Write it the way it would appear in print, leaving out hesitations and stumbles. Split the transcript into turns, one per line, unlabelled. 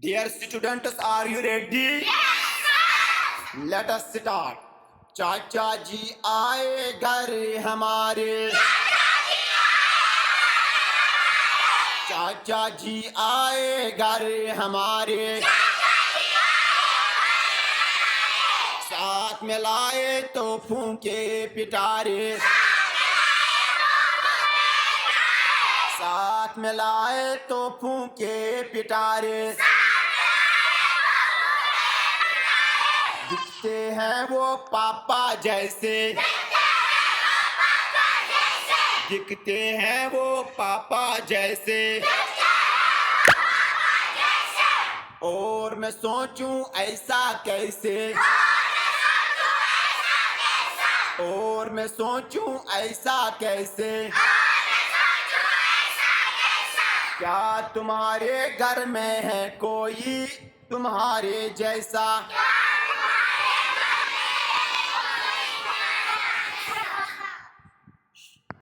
Dear students, are you ready? Let us start. चाचा जी आए घर हमारे, चाचा जी आए घर हमारे, साथ में लाए तो फूंके पिटारे, साथ में लाए तो फूंके पिटारे। दिखते हैं वो पापा जैसे, दिखते हैं वो पापा जैसे, और मैं सोचूं ऐसा कैसे, और मैं सोचूं ऐसा कैसे। क्या तुम्हारे घर में है कोई तुम्हारे जैसा?